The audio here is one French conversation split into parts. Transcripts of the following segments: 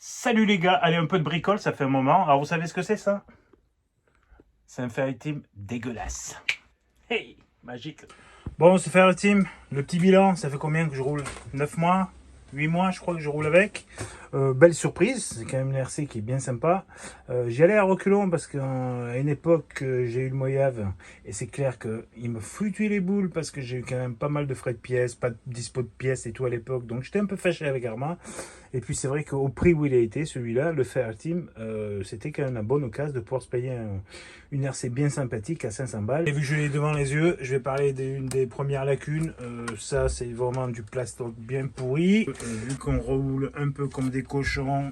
Salut les gars, allez un peu de bricole, ça fait un moment. Alors vous savez ce que c'est ça? C'est un Fire Team dégueulasse. Hey, magique. Bon, ce Fire Team, le petit bilan, ça fait combien que je roule? 9 mois? 8 mois je crois que je roule avec. Belle surprise, c'est quand même une RC qui est bien sympa. J'y allais à reculons parce qu'à une époque j'ai eu le Moyave et c'est clair qu'il me foutait les boules parce que j'ai eu quand même pas mal de frais de pièces, pas de dispo de pièces et tout à l'époque, donc j'étais un peu fâché avec Arma. Et puis c'est vrai qu'au prix où il a été, celui-là, le Fire Team, c'était quand même une bonne occasion de pouvoir se payer une RC bien sympathique à 500 balles. Et vu que je l'ai devant les yeux, je vais parler d'une des premières lacunes. Ça, c'est vraiment du plastoc bien pourri. Vu qu'on roule un peu comme des cochons,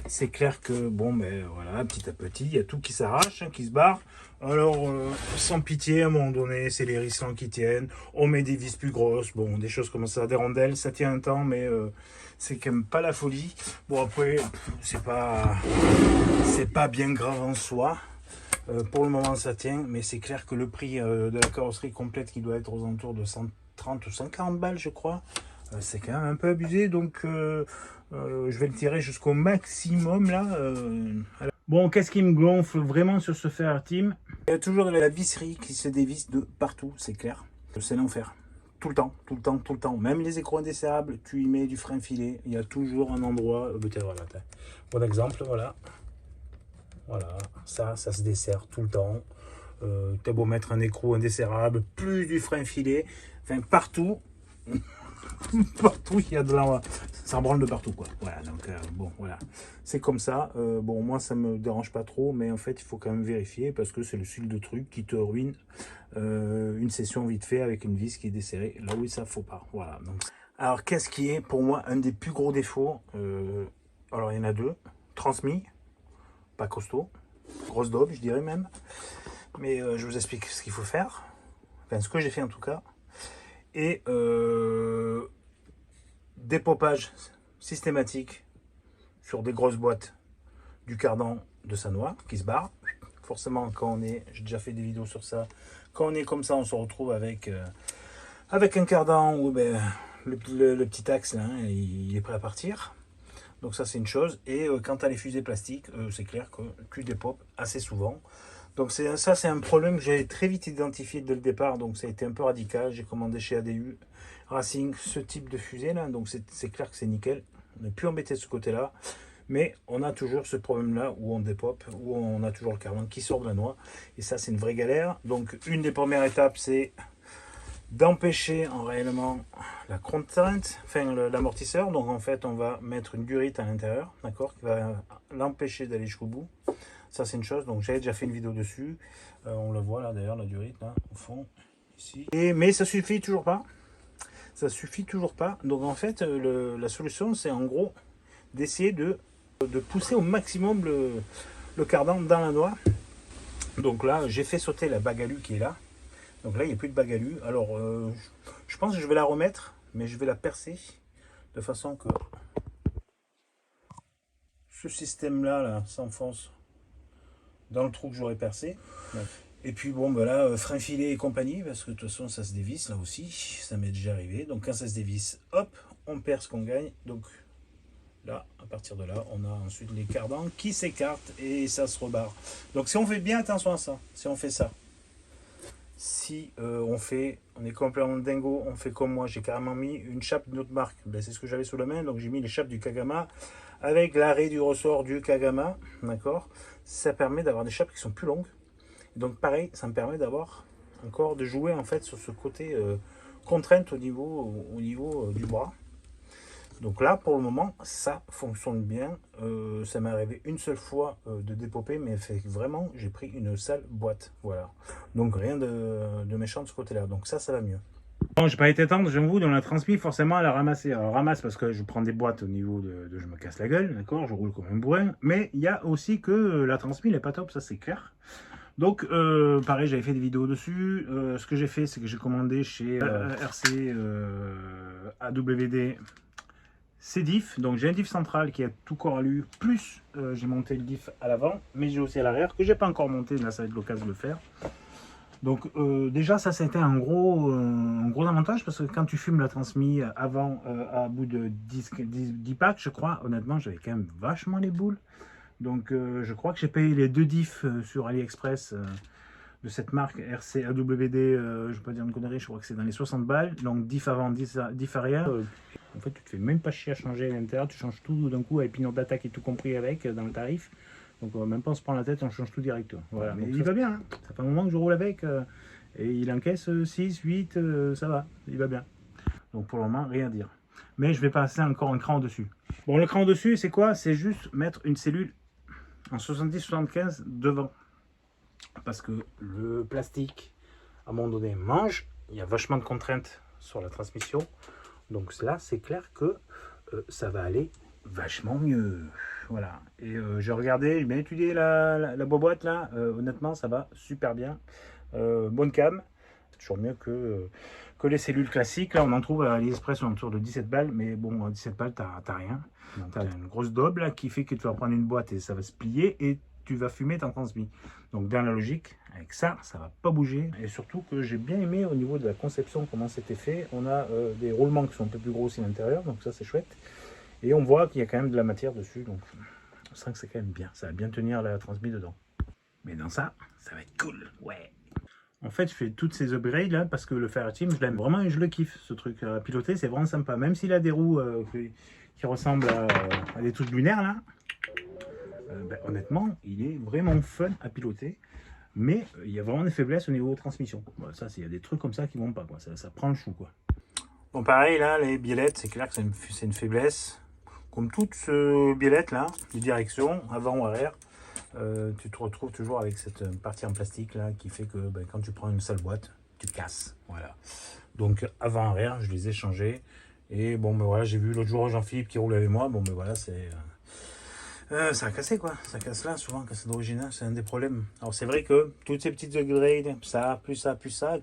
c'est clair que, bon, ben voilà, petit à petit, il y a tout qui s'arrache, qui se barre. Alors, sans pitié, à un moment donné, c'est les risselants qui tiennent. On met des vis plus grosses, bon, des choses comme ça, des rondelles, ça tient un temps, mais c'est quand même pas la folie. Bon, après, c'est pas bien grave en soi. Pour le moment, ça tient, mais c'est clair que le prix de la carrosserie complète qui doit être aux alentours de 130 ou 140 balles, je crois, c'est quand même un peu abusé. Donc, je vais le tirer jusqu'au maximum là. Bon, qu'est-ce qui me gonfle vraiment sur ce Fire Team? Il y a toujours la visserie qui se dévisse de partout, c'est clair. C'est l'enfer. Tout le temps, tout le temps, tout le temps. Même les écrous indésserrables, tu y mets du frein filé, il y a toujours un endroit. Voilà, bon exemple, voilà. Voilà, ça se dessert tout le temps. T'as beau mettre un écrou indésserrable, plus du frein filé, enfin partout, partout il y a de l'envoi. Ça branle de partout quoi. Voilà, donc bon, voilà. C'est comme ça. Bon, moi ça me dérange pas trop, mais en fait il faut quand même vérifier parce que c'est le style de truc qui te ruine une session vite fait avec une vis qui est desserrée. Là où ça faut pas. Voilà. Donc, alors qu'est-ce qui est pour moi un des plus gros défauts? Alors il y en a deux. Transmis, pas costaud. Grosse daube, je dirais même. Mais je vous explique ce qu'il faut faire. Enfin, ce que j'ai fait en tout cas. Et dépopage systématique sur des grosses boîtes du cardan de Sanois qui se barre. Forcément, quand on est, j'ai déjà fait des vidéos sur ça, quand on est comme ça, on se retrouve avec un cardan où ben, le petit axe là, hein, il est prêt à partir. Donc ça c'est une chose. Et quant à les fusées plastiques, c'est clair que tu dépopes assez souvent. Donc ça c'est un problème que j'avais très vite identifié dès le départ. Donc ça a été un peu radical. J'ai commandé chez ADU Racing ce type de fusée là. Donc c'est clair que c'est nickel. On n'est plus embêté de ce côté-là. Mais on a toujours ce problème-là où on dépope, où on a toujours le cardan qui sort de la noix. Et ça c'est une vraie galère. Donc une des premières étapes c'est d'empêcher en réellement la contrainte, enfin l'amortisseur. Donc en fait on va mettre une durite à l'intérieur, d'accord, qui va l'empêcher d'aller jusqu'au bout. Ça c'est une chose, donc j'avais déjà fait une vidéo dessus. On le voit là d'ailleurs, la durite là au fond ici. Mais ça suffit toujours pas. Ça suffit toujours pas. Donc en fait la solution c'est en gros d'essayer de pousser au maximum le cardan dans la noix. Donc là j'ai fait sauter la bague alu qui est là. Donc là, il n'y a plus de bague alu. Alors, je pense que je vais la remettre, mais je vais la percer de façon que ce système-là là, s'enfonce dans le trou que j'aurais percé. Ouais. Et puis bon, ben là, frein filé et compagnie, parce que de toute façon, ça se dévisse là aussi. Ça m'est déjà arrivé. Donc quand ça se dévisse, hop, on perd ce qu'on gagne. Donc là, à partir de là, on a ensuite les cardans qui s'écartent et ça se rebarre. Donc si on fait bien attention à ça, si on fait ça, si on est complètement dingo, on fait comme moi, j'ai carrément mis une chape d'une autre marque. Ben, c'est ce que j'avais sous la main, donc j'ai mis les chapes du Kagama avec l'arrêt du ressort du Kagama, d'accord. Ça permet d'avoir des chapes qui sont plus longues. Donc pareil, ça me permet d'avoir encore de jouer en fait sur ce côté contrainte au niveau du bras. Donc là, pour le moment, ça fonctionne bien. Ça m'est arrivé une seule fois de dépoper, mais vraiment, j'ai pris une sale boîte. Voilà. Donc rien de méchant de ce côté-là. Donc ça va mieux. Bon, j'ai pas été tendre, j'avoue, dans la transmis, forcément, elle a ramassé. Alors, ramasse parce que je prends des boîtes au niveau de je me casse la gueule, d'accord, je roule comme un bourrin. Mais il y a aussi que la transmis, elle est pas top, ça c'est clair. Donc, pareil, j'avais fait des vidéos dessus. Ce que j'ai fait, c'est que j'ai commandé chez RC AWD ces diffs. Donc j'ai un diff central qui est tout corps alu, plus j'ai monté le diff à l'avant, mais j'ai aussi à l'arrière que j'ai pas encore monté, là ça va être l'occasion de le faire. Donc déjà ça a été un gros avantage parce que quand tu fumes la transmis avant à bout de 10 packs je crois, honnêtement j'avais quand même vachement les boules. Donc je crois que j'ai payé les 2 diffs sur AliExpress de cette marque RC AWD, je ne vais pas dire une connerie, je crois que c'est dans les 60 balles. Donc diff avant, diff arrière. En fait tu te fais même pas chier à changer à l'intérieur, tu changes tout d'un coup avec pignon d'attaque et tout compris avec dans le tarif. Donc même pas on se prend la tête, on change tout direct. Voilà. Mais il va bien, hein. Ça fait un moment que je roule avec et il encaisse 6, 8, ça va, il va bien. Donc pour le moment, rien à dire. Mais je vais passer encore un cran au-dessus. Bon, le cran au-dessus, c'est quoi? C'est juste mettre une cellule en 70-75 devant. Parce que le plastique, à un moment donné, mange. Il y a vachement de contraintes sur la transmission. Donc là, c'est clair que ça va aller vachement mieux. Voilà. Et j'ai regardé, j'ai bien étudié la boîte là. Honnêtement, ça va super bien. Bonne cam. C'est toujours mieux que les cellules classiques. Là, on en trouve à AliExpress autour de 17 balles. Mais bon, à 17 balles, t'as rien. T'as une grosse daube là qui fait que tu vas prendre une boîte et ça va se plier et tu vas fumer ton transmis. Donc dans la logique, avec ça, ça va pas bouger. Et surtout que j'ai bien aimé au niveau de la conception comment c'était fait. On a des roulements qui sont un peu plus gros aussi à l'intérieur, donc ça c'est chouette. Et on voit qu'il y a quand même de la matière dessus, donc on sent que c'est quand même bien. Ça va bien tenir la transmis dedans. Mais dans ça, ça va être cool, ouais. En fait, je fais toutes ces upgrades là parce que le Fireteam, je l'aime vraiment et je le kiffe. Ce truc à piloter, c'est vraiment sympa. Même s'il a des roues qui ressemblent à des trucs lunaires là, honnêtement, il est vraiment fun à piloter. Mais il y a vraiment des faiblesses au niveau de transmission. Bon, ça, il y a des trucs comme ça qui vont pas, quoi. Ça prend le chou, quoi. Bon, pareil, là, les biellettes, c'est clair que c'est une faiblesse. Comme toutes ces biellettes, là, de direction, avant ou arrière, tu te retrouves toujours avec cette partie en plastique, là, qui fait que quand tu prends une seule boîte, tu casses. Voilà. Donc, avant-arrière, je les ai changés. Et bon, voilà, j'ai vu l'autre jour Jean-Philippe qui roule avec moi. Bon, voilà, c'est... ça a cassé quoi, ça casse là souvent quand c'est d'origine, c'est un des problèmes. Alors c'est vrai que toutes ces petites upgrades, ça,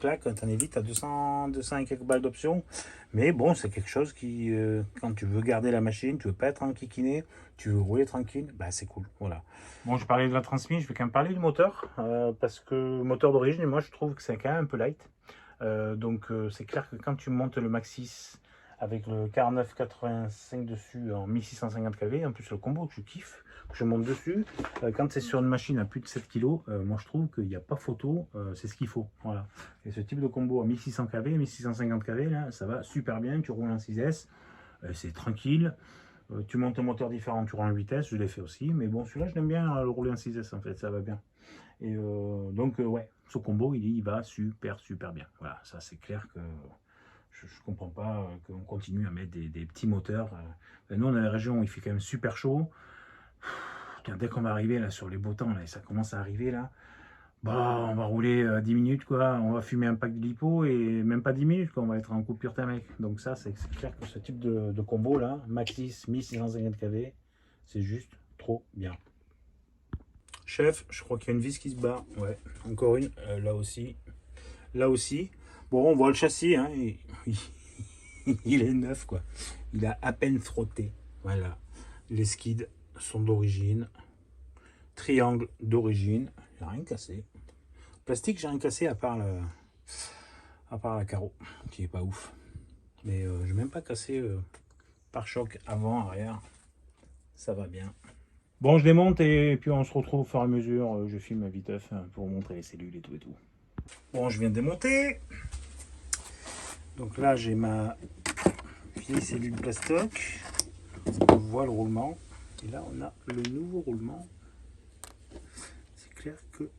clac, t'en es vite à 200 et quelques balles d'options. Mais bon, c'est quelque chose qui, quand tu veux garder la machine, tu veux pas être enquiquiné, tu veux rouler tranquille, bah c'est cool, voilà. Bon, je parlais de la transmission, je vais quand même parler du moteur, parce que le moteur d'origine, moi je trouve que c'est quand même un peu light. Donc c'est clair que quand tu montes le Maxxis, avec le 4985 dessus en 1650 kV, en plus le combo que je kiffe, que je monte dessus, quand c'est sur une machine à plus de 7 kg, moi je trouve qu'il n'y a pas photo, c'est ce qu'il faut, voilà. Et ce type de combo à 1600 kV, 1650 kV, là, ça va super bien, tu roules en 6S, c'est tranquille, tu montes un moteur différent, tu roules en vitesse, je l'ai fait aussi, mais bon, celui-là je l'aime bien le rouler en 6S en fait, ça va bien. Et donc ouais, ce combo il va super bien, voilà, ça c'est clair que... Je ne comprends pas qu'on continue à mettre des petits moteurs. Nous, on a la région où il fait quand même super chaud. Dès qu'on va arriver là sur les beaux temps, là, et ça commence à arriver là, bah, on va rouler 10 minutes, quoi. On va fumer un pack de lipo et même pas 10 minutes, quoi. On va être en coupure thermique. Donc ça, c'est clair que ce type de combo là, Maxxis 1650 kV, c'est juste trop bien. Chef, je crois qu'il y a une vis qui se barre. Ouais, encore une, là aussi. Là aussi. Bon, on voit le châssis, hein, il est neuf, quoi. Il a à peine frotté. Voilà. Les skids sont d'origine. Triangle d'origine. J'ai rien cassé. Plastique, j'ai rien cassé à part la carreau, qui est pas ouf. Mais j'ai même pas cassé pare-choc avant, arrière. Ça va bien. Bon, je démonte et puis on se retrouve au fur et à mesure. Je filme à viteuf pour montrer les cellules et tout et tout. Bon, je viens de démonter. Donc là, j'ai ma vieille cellule plastoc. On voit le roulement. Et là, on a le nouveau roulement. C'est clair que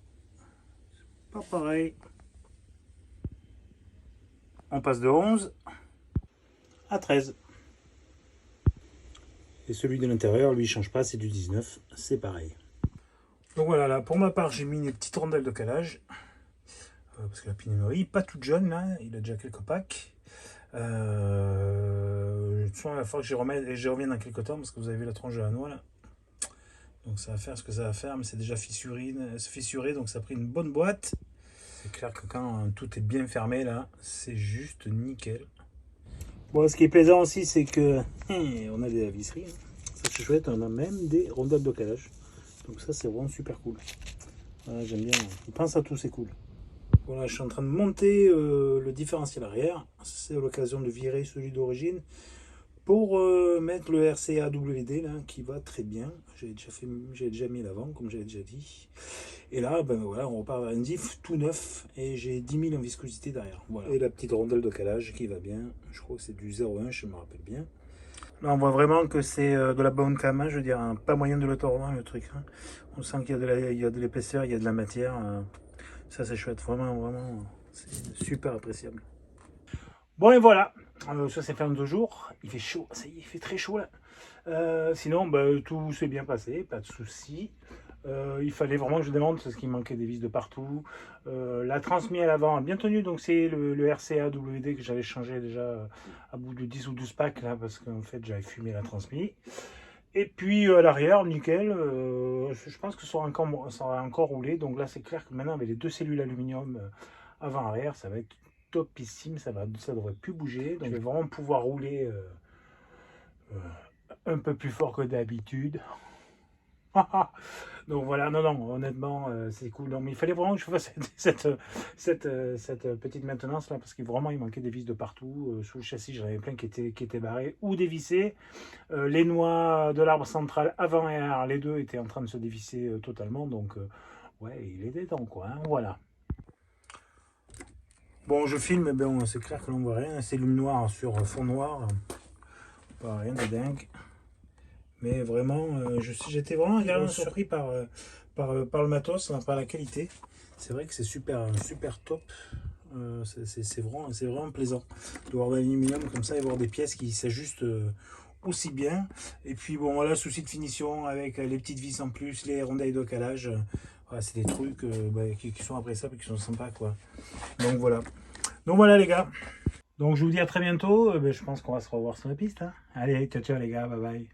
c'est pas pareil. On passe de 11 à 13. Et celui de l'intérieur, lui, il change pas, c'est du 19. C'est pareil. Donc voilà, là, pour ma part, j'ai mis une petite rondelle de calage. Parce que la pinaillerie, pas toute jeune, là, il a déjà quelques packs. Il va falloir que je revienne dans quelques temps parce que vous avez vu la tranche de la noix là. Donc ça va faire ce que ça va faire, mais c'est déjà fissuré, donc ça a pris une bonne boîte. C'est clair que quand tout est bien fermé là, c'est juste nickel. Bon, ce qui est plaisant aussi, c'est que on a des visseries. Hein. Ça c'est chouette, on a même des rondelles de calage. Donc ça c'est vraiment super cool. Voilà, j'aime bien. Il pense à tout, c'est cool. Voilà, je suis en train de monter le différentiel arrière. C'est l'occasion de virer celui d'origine pour mettre le RCA-WD là, qui va très bien. J'ai déjà mis l'avant, comme j'avais déjà dit. Et là, ben voilà, on repart vers un diff tout neuf et j'ai 10 000 en viscosité derrière. Voilà. Et la petite rondelle de calage qui va bien. Je crois que c'est du 0,1, je me rappelle bien. Là, on voit vraiment que c'est de la bonne cam, hein, je veux dire, hein, pas moyen de le tordre, le truc. Hein. On sent qu'il y a de l'épaisseur, il y a de la matière. Ça, c'est chouette, vraiment, c'est super appréciable. Bon, et voilà, ça s'est fait en 2 jours. Il fait chaud, ça y est, il fait très chaud là. Sinon, bah, tout s'est bien passé, pas de soucis. Il fallait vraiment que je demande parce qu'il manquait des vis de partout. La transmise à l'avant a bien tenu, donc c'est le RCA WD que j'avais changé déjà à bout de 10 ou 12 packs là, parce qu'en fait j'avais fumé la transmise. Et puis à l'arrière, nickel. Je pense que ça aura encore roulé. Donc là, c'est clair que maintenant, avec les 2 cellules aluminium avant-arrière, ça va être topissime. Ça devrait plus bouger. Donc je vais vraiment pouvoir rouler un peu plus fort que d'habitude. Donc voilà, non, honnêtement, c'est cool. Non, mais il fallait vraiment que je fasse cette petite maintenance là, parce que vraiment il manquait des vis de partout. Sous le châssis, j'en avais plein qui étaient barrés ou dévissés. Les noix de l'arbre central avant et arrière, les deux étaient en train de se dévisser totalement. Donc, ouais, il était temps quoi. Hein, voilà. Bon, je filme, bon, c'est clair que l'on voit rien. Cellule noire sur fond noir. Pas rien de dingue. Mais vraiment, j'étais vraiment agréablement surpris par le matos, par la qualité. C'est vrai que c'est super top. C'est vraiment plaisant de voir de l'aluminium comme ça et voir des pièces qui s'ajustent aussi bien. Et puis bon, voilà, souci de finition avec les petites vis en plus, les rondelles de calage. Voilà, c'est des trucs qui sont appréciables et qui sont sympas quoi. Donc voilà les gars. Donc je vous dis à très bientôt. Je pense qu'on va se revoir sur la piste. Hein. Allez, ciao les gars, bye bye.